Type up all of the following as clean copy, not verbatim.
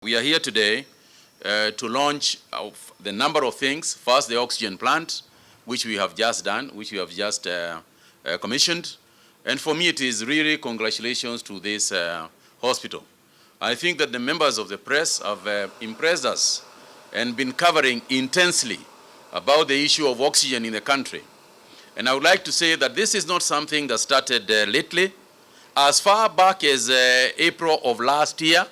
We are here today to launch the number of things. First, the oxygen plant, which we have just done, which we have just commissioned. And for me, it is really congratulations to this hospital. I think that the members of the press have impressed us and been covering intensely about the issue of oxygen in the country. And I would like to say that this is not something that started lately. As far back as April of last year,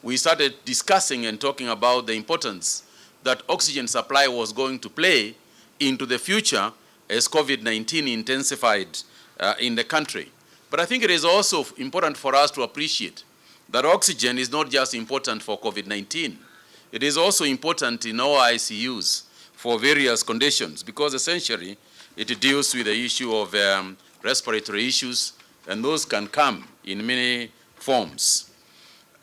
we started discussing and talking about the importance that oxygen supply was going to play into the future as COVID-19 intensified in the country. But I think it is also important for us to appreciate that oxygen is not just important for COVID-19. It is also important in our ICUs for various conditions, because essentially it deals with the issue of respiratory issues, and those can come in many forms.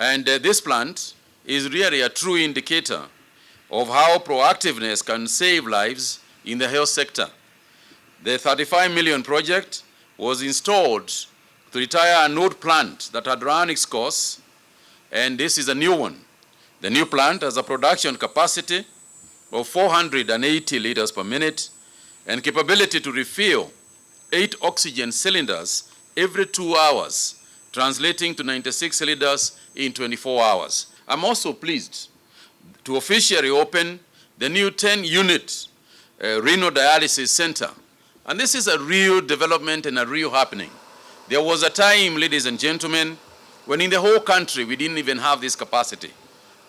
And this plant is really a true indicator of how proactiveness can save lives in the health sector. The 35 million project was installed to retire an old plant that had run its course, and this is a new one. The new plant has a production capacity of 480 liters per minute and capability to refill 8 oxygen cylinders every 2 hours, translating to 96 liters in 24 hours. I'm also pleased to officially open the new 10-unit renal dialysis center. And this is a real development and a real happening. There was a time, ladies and gentlemen, when in the whole country we didn't even have this capacity.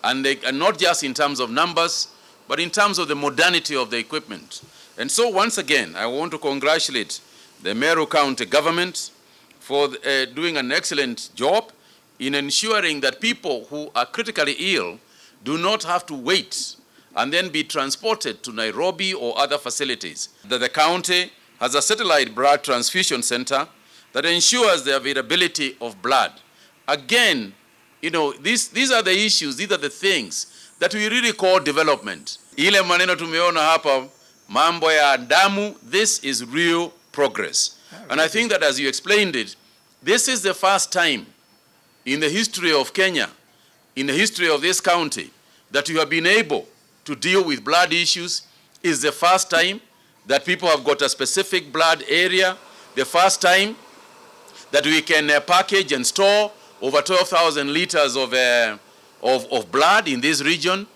And not just in terms of numbers, but in terms of the modernity of the equipment. And so once again, I want to congratulate the Meru County government for doing an excellent job in ensuring that people who are critically ill do not have to wait and then be transported to Nairobi or other facilities. That the county has a satellite blood transfusion center that ensures the availability of blood. Again, you know, these are the issues, these are the things that we really call development. Ile maneno tumeona hapa, mambo ya damu, this is real progress. And I think that as you explained it, this is the first time in the history of Kenya, in the history of this county, that you have been able to deal with blood issues. Is the first time that people have got a specific blood area, the first time that we can package and store over 12,000 liters of blood in this region,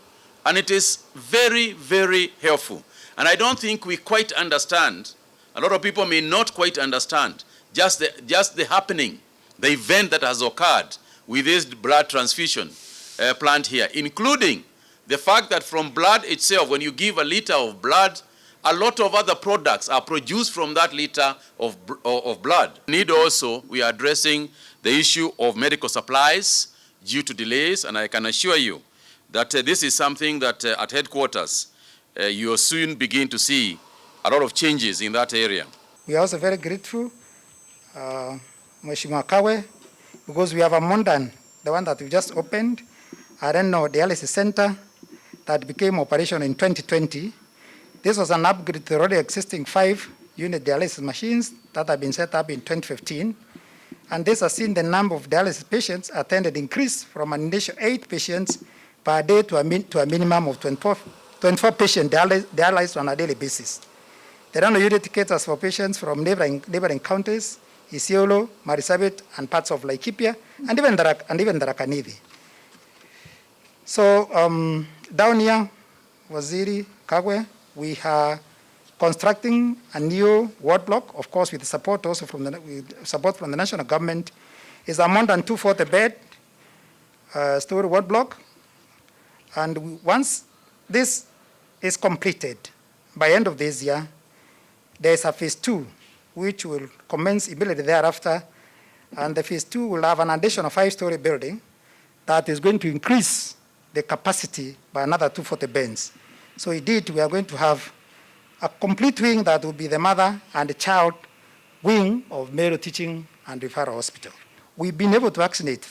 and it is very, very helpful. And I don't think we quite understand, a lot of people may not quite understand just the happening, the event that has occurred with this blood transfusion plant here, including the fact that from blood itself, when you give a liter of blood, a lot of other products are produced from that liter of blood. We are addressing the issue of medical supplies due to delays, and I can assure you that this is something that at headquarters, you will soon begin to see a lot of changes in that area. We are also very grateful, Mheshimiwa Kagwe, because we have a modern, the one that we just opened, dialysis center that became operational in 2020. This was an upgrade to the already existing 5-unit dialysis machines that have been set up in 2015. And this has seen the number of dialysis patients attended increase from an initial 8 patients per day to a minimum of 24 patients dialyzed on a daily basis. The unit caters for patients from neighboring counties, Isiolo, Marsabit, and parts of Laikipia, and even Tharaka Nithi. So down here, Waziri Kagwe, we are constructing a new ward block, of course, with support also from the national government. It's a more than 240-bed story ward block, and once this is completed by end of this year, there is a phase 2, which will commence immediately thereafter, and the phase 2 will have an additional 5-story building that is going to increase the capacity by another 240 beds. So indeed, we are going to have a complete wing that will be the mother and the child wing of Meru Teaching and Referral Hospital. We've been able to vaccinate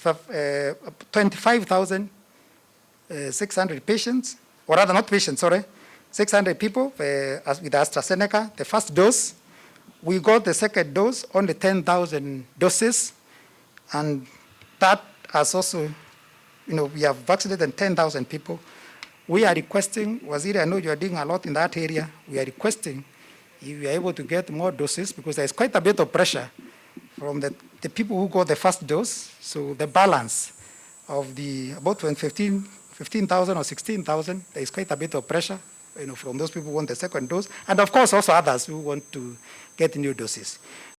25,600 patients, or rather not patients, sorry, 600 people with Astra Zeneca, the first dose. We got the second dose, only 10,000 doses, and that has also we have vaccinated 10,000 people. We are requesting, Waziri, I know you are doing a lot in that area. We are requesting if we are able to get more doses, because there is quite a bit of pressure from the people who got the first dose. So the balance of the about 15,000 or 16,000, there is quite a bit of pressure, from those people who want the second dose, and of course also others who want to get new doses.